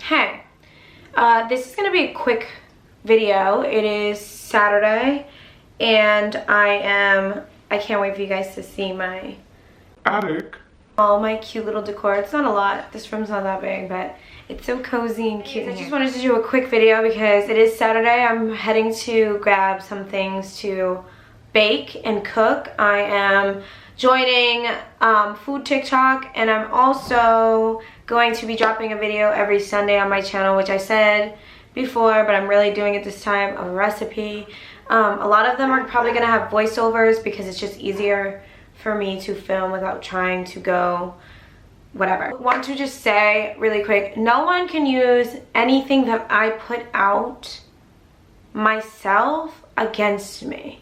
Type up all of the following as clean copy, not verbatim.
Hey, this is gonna be a quick video. It is Saturday and I can't wait for you guys to see my attic. All my cute little decor. It's not a lot. This room's not that big, but it's so cozy and cute. I just wanted to do a quick video because it is Saturday. I'm heading to grab some things to bake and cook. I am joining food TikTok, and I'm also going to be dropping a video every Sunday on my channel, which I said before, but I'm really doing it this time, of a recipe. A lot of them are probably gonna have voiceovers because it's just easier for me to film without trying to go whatever. I want to just say really quick, no one can use anything that I put out myself against me.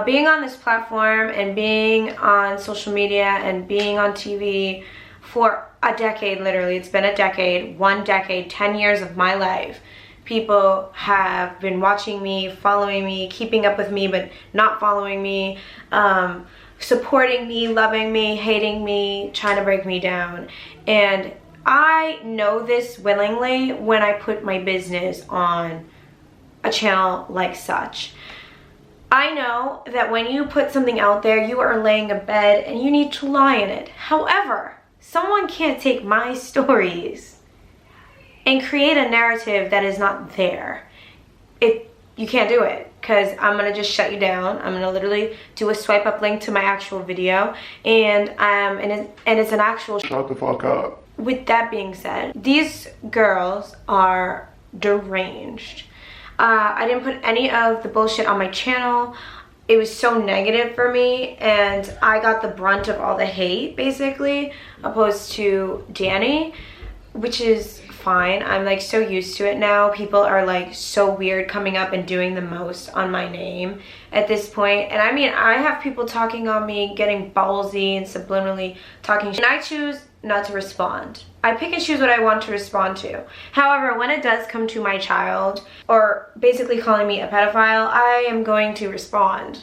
Being on this platform and being on social media and being on TV for a decade, literally, it's been a decade, 1 decade, 10 years of my life. People have been watching me, following me, keeping up with me, but not following me, supporting me, loving me, hating me, trying to break me down. And I know this willingly when I put my business on a channel like such. I know that when you put something out there, you are laying a bed and you need to lie in it. However, someone can't take my stories and create a narrative that is not there. You can't do it, because I'm gonna just shut you down. I'm gonna literally do a swipe up link to my actual video, and it's an actual shut the fuck up. With that being said, these girls are deranged. I didn't put any of the bullshit on my channel. It was so negative for me, and I got the brunt of all the hate, basically, opposed to Danny, which is fine. I'm like so used to it now. People are like so weird coming up and doing the most on my name at this point. And I mean, I have people talking on me, getting ballsy and subliminally talking shit, and I choose not to respond. I pick and choose what I want to respond to. However, when it does come to my child, or basically calling me a pedophile, I am going to respond.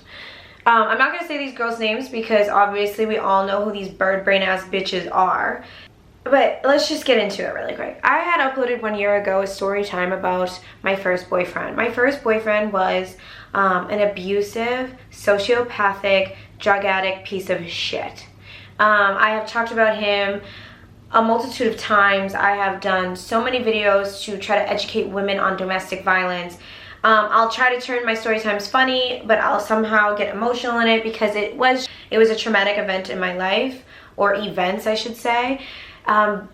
I'm not gonna say these girls' names because obviously we all know who these bird brain ass bitches are. But let's just get into it really quick. I had uploaded 1 year ago a story time about my first boyfriend. My first boyfriend was an abusive, sociopathic, drug addict piece of shit. I have talked about him a multitude of times. I have done so many videos to try to educate women on domestic violence. I'll try to turn my story times funny, but I'll somehow get emotional in it because it was a traumatic event in my life, or events I should say.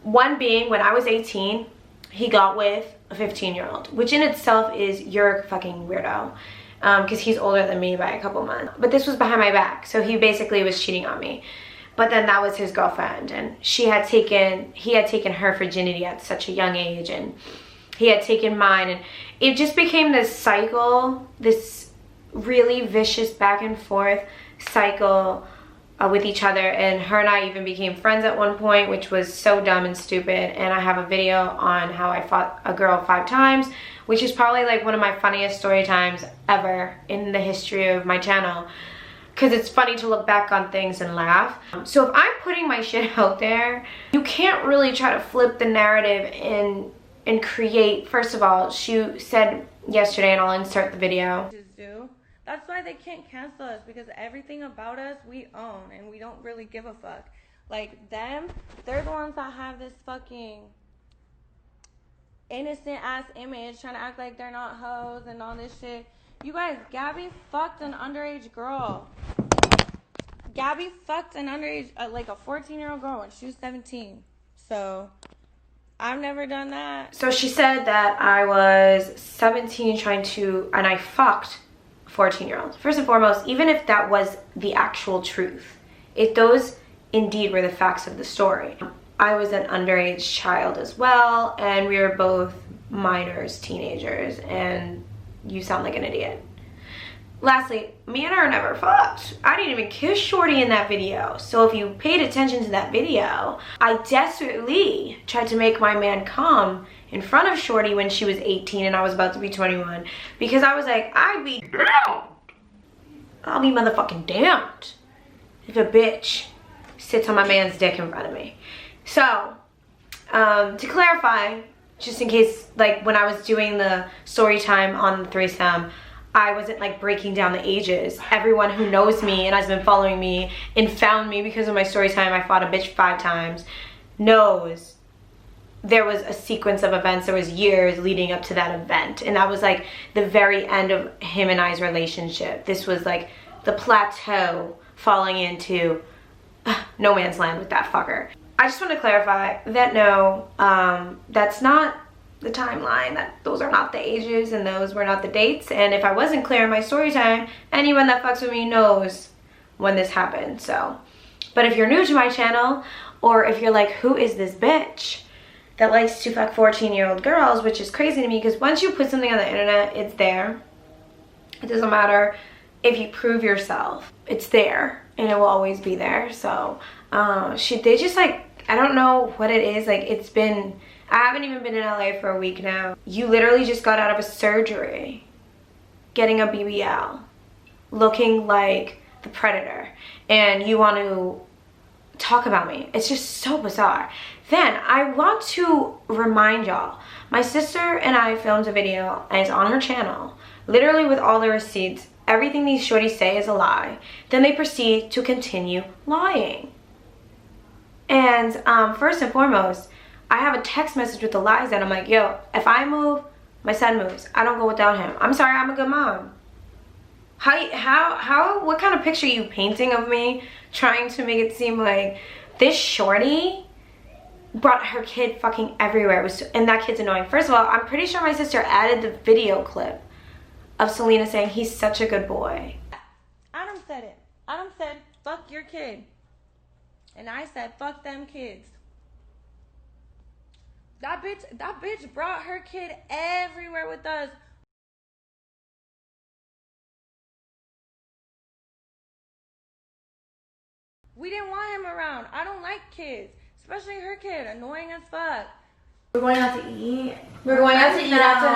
One being, when I was 18, he got with a 15-year-old, which in itself is, you're a fucking weirdo, because he's older than me by a couple months. But this was behind my back, so he basically was cheating on me. But then that was his girlfriend, and he had taken her virginity at such a young age, and he had taken mine, and it just became this cycle, this really vicious back and forth cycle with each other. And her and I even became friends at one point, which was so dumb and stupid. And I have a video on how I fought a girl 5 times, which is probably like one of my funniest story times ever in the history of my channel, because it's funny to look back on things and laugh. So if I'm putting my shit out there, you can't really try to flip the narrative and create. First of all, she said yesterday, and I'll insert the video. That's why they can't cancel us, because everything about us we own, and we don't really give a fuck. Like them, they're the ones that have this fucking innocent ass image, trying to act like they're not hoes and all this shit. You guys, Gabby fucked an underage girl. Gabby fucked an underage, like a 14-year-old girl when she was 17. So I've never done that. So she said that I was 17 and I fucked 14-year-old. First and foremost, even if that was the actual truth, if those indeed were the facts of the story, I was an underage child as well, and we were both minors, teenagers, and you sound like an idiot. Lastly, me and her never fucked. I didn't even kiss Shorty in that video. So if you paid attention to that video, I desperately tried to make my man come in front of Shorty when she was 18 and I was about to be 21, because I was like, I'll be motherfucking damned if a bitch sits on my man's dick in front of me. So, to clarify, just in case, like when I was doing the story time on the threesome, I wasn't like breaking down the ages. Everyone who knows me and has been following me and found me because of my story time, I fought a bitch 5 times, knows there was a sequence of events. There was years leading up to that event, and that was like the very end of him and I's relationship. This was like the plateau falling into no man's land with that fucker. I just want to clarify that no, that's not the timeline, that those are not the ages and those were not the dates. And if I wasn't clear in my story time, anyone that fucks with me knows when this happened. So, but if you're new to my channel, or if you're like, who is this bitch that likes to fuck 14-year-old girls, which is crazy to me, because once you put something on the internet, it's there. It doesn't matter if you prove yourself, it's there and it will always be there. So they just like, I don't know what it is, like it's been, I haven't even been in LA for a week now. You literally just got out of a surgery, getting a BBL, looking like the Predator, and you want to talk about me. It's just so bizarre. Then I want to remind y'all, my sister and I filmed a video and it's on her channel, literally with all the receipts. Everything these shorties say is a lie. Then they proceed to continue lying. And first and foremost, I have a text message with the lies that I'm like, yo, if I move, my son moves. I don't go without him. I'm sorry, I'm a good mom. What kind of picture are you painting of me, trying to make it seem like this shorty brought her kid fucking everywhere? And that kid's annoying. First of all, I'm pretty sure my sister added the video clip of Celina saying he's such a good boy. Adam said it. Adam said, fuck your kid. And I said, fuck them kids. That bitch brought her kid everywhere with us. We didn't want him around. I don't like kids, especially her kid, annoying as fuck. We're going out to eat. We're going out to eat after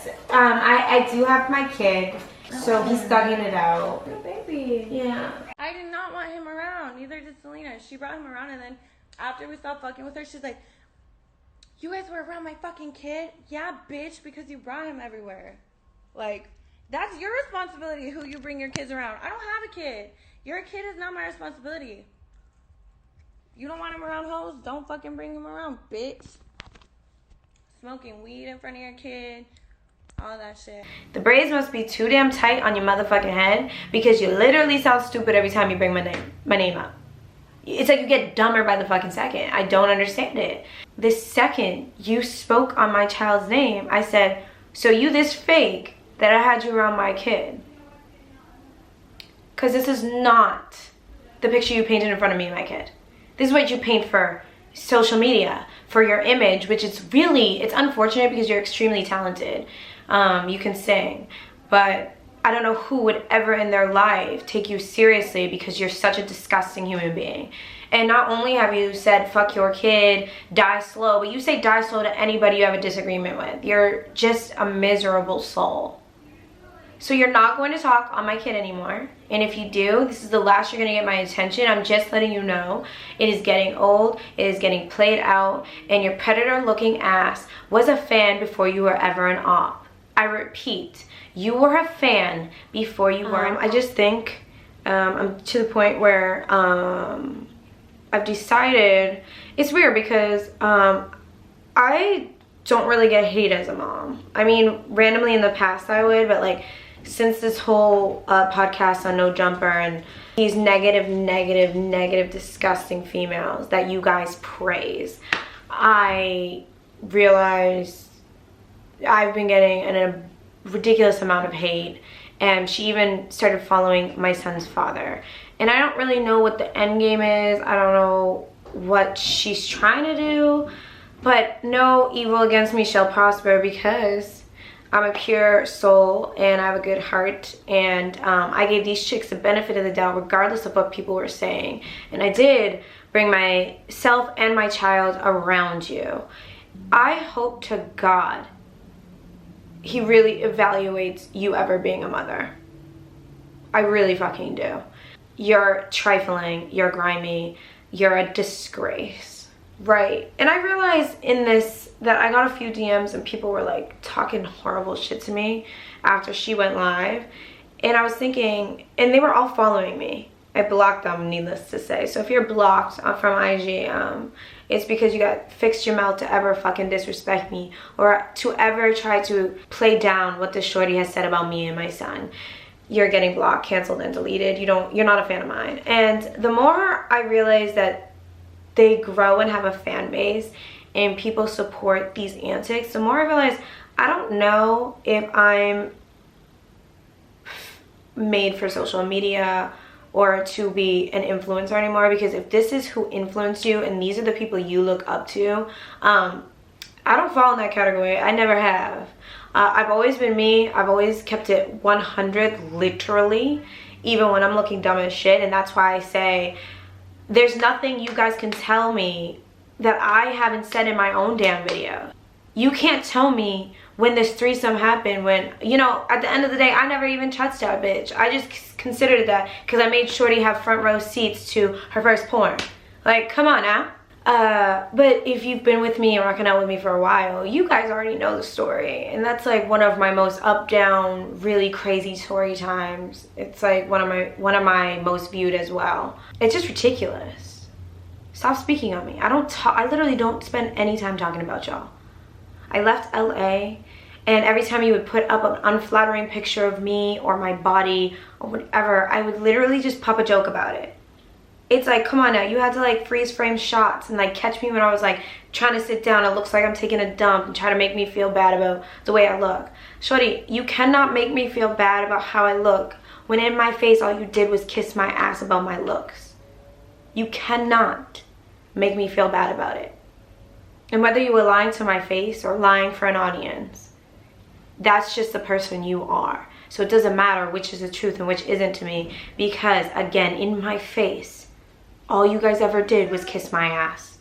this. I do have my kid, so he's thugging it out. Oh, baby. Yeah. I did not want him around. Neither did Celina. She brought him around, and then after we stopped fucking with her, she's like, you guys were around my fucking kid? Yeah, bitch, because you brought him everywhere. Like, that's your responsibility who you bring your kids around. I don't have a kid. Your kid is not my responsibility. You don't want him around hoes? Don't fucking bring him around, bitch. Smoking weed in front of your kid, all that shit. The braids must be too damn tight on your motherfucking head, because you literally sound stupid every time you bring my name up. It's like you get dumber by the fucking second. I don't understand it. The second you spoke on my child's name, I said, so you this fake that I had you around my kid. Because this is not the picture you painted in front of me and my kid. This is what you paint for social media, for your image, which is really, it's unfortunate because you're extremely talented. You can sing, but I don't know who would ever in their life take you seriously because you're such a disgusting human being. And not only have you said, fuck your kid, die slow, but you say die slow to anybody you have a disagreement with. You're just a miserable soul. So you're not going to talk on my kid anymore. And if you do, this is the last you're going to get my attention. I'm just letting you know. It is getting old. It is getting played out. And your predator-looking ass was a fan before you were ever an op. I repeat, you were a fan before you were. I just think I'm to the point where I've decided, it's weird because I don't really get hate as a mom. I mean, randomly in the past I would, but like since this whole podcast on No Jumper and these negative, disgusting females that you guys praise, I realized I've been getting a ridiculous amount of hate. And she even started following my son's father. And I don't really know what the end game is. I don't know what she's trying to do. But no evil against me shall prosper, because I'm a pure soul and I have a good heart. And I gave these chicks the benefit of the doubt regardless of what people were saying. And I did bring myself and my child around you. I hope to God he really evaluates you ever being a mother. I really fucking do. You're trifling, you're grimy, you're a disgrace. Right. And I realized in this that I got a few DMs and people were like talking horrible shit to me after she went live. And I was thinking, and they were all following me. I blocked them, needless to say. So if you're blocked from IG, it's because you got fixed your mouth to ever fucking disrespect me or to ever try to play down what this shorty has said about me and my son. You're getting blocked, canceled, and deleted. You're not a fan of mine. And the more I realize that they grow and have a fan base and people support these antics, the more I realize I don't know if I'm made for social media or to be an influencer anymore, because if this is who influenced you and these are the people you look up to, I don't fall in that category. I never have. I've always been me. I've always kept it 100, literally, even when I'm looking dumb as shit. And that's why I say there's nothing you guys can tell me that I haven't said in my own damn video. You can't tell me when this threesome happened, when, you know, at the end of the day, I never even touched that bitch. I just considered that because I made Shorty have front row seats to her first porn. Like, come on now. But if you've been with me and rocking out with me for a while, you guys already know the story. And that's like one of my most up, down, really crazy story times. It's like one of my most viewed as well. It's just ridiculous. Stop speaking on me. I literally don't spend any time talking about y'all. I left LA, and every time you would put up an unflattering picture of me or my body or whatever, I would literally just pop a joke about it. It's like, come on now, you had to like freeze frame shots and like catch me when I was like trying to sit down. It looks like I'm taking a dump and try to make me feel bad about the way I look. Shorty, you cannot make me feel bad about how I look when in my face all you did was kiss my ass about my looks. You cannot make me feel bad about it. And whether you were lying to my face or lying for an audience, that's just the person you are. So it doesn't matter which is the truth and which isn't to me, because again, in my face, all you guys ever did was kiss my ass.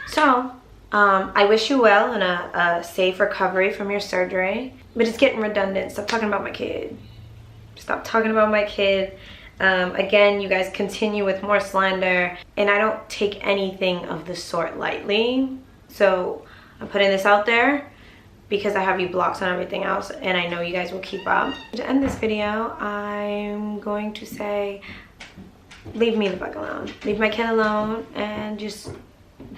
So, I wish you well and a safe recovery from your surgery. But it's getting redundant. Stop talking about my kid. Stop talking about my kid. Again, you guys continue with more slander, and I don't take anything of the sort lightly. So I'm putting this out there because I have you blocked on everything else, and I know you guys will keep up. To end this video, I'm going to say, leave me the fuck alone. Leave my kid alone and just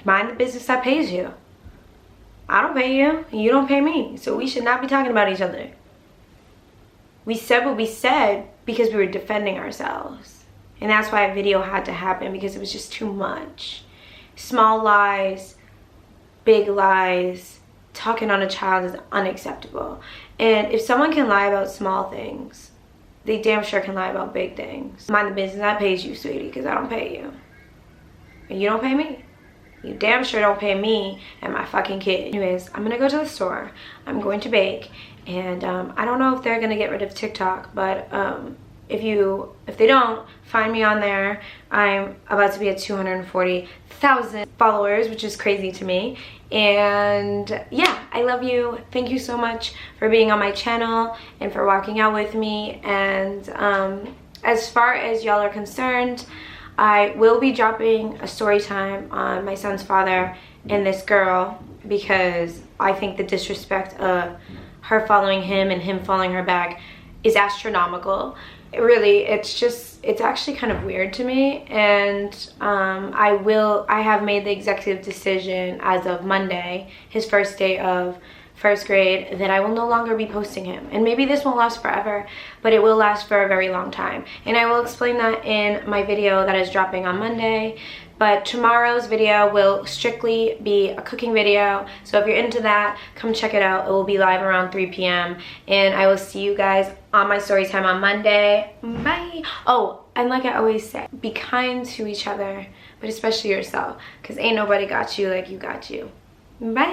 mind the business that pays you. I don't pay you, and you don't pay me, so we should not be talking about each other. We said what we said because we were defending ourselves. And that's why a video had to happen, because it was just too much. Small lies, big lies, talking on a child is unacceptable. And if someone can lie about small things, they damn sure can lie about big things. Mind the business that pays you, sweetie, because I don't pay you. And you don't pay me. You damn sure don't pay me and my fucking kid. Anyways, I'm gonna go to the store. I'm going to bake. And I don't know if they're gonna get rid of TikTok, but if they don't, find me on there. I'm about to be at 240,000 followers, which is crazy to me. And yeah, I love you. Thank you so much for being on my channel and for walking out with me. And as far as y'all are concerned, I will be dropping a story time on my son's father and this girl, because I think the disrespect of her following him and him following her back is astronomical. It's actually kind of weird to me. And I have made the executive decision as of Monday, his first day of first grade, that I will no longer be posting him. And maybe this won't last forever, but it will last for a very long time. And I will explain that in my video that is dropping on Monday. But tomorrow's video will strictly be a cooking video. So if you're into that, come check it out. It will be live around 3 p.m. And I will see you guys on my story time on Monday. Bye. Oh, and like I always say, be kind to each other, but especially yourself, because ain't nobody got you like you got you. Bye.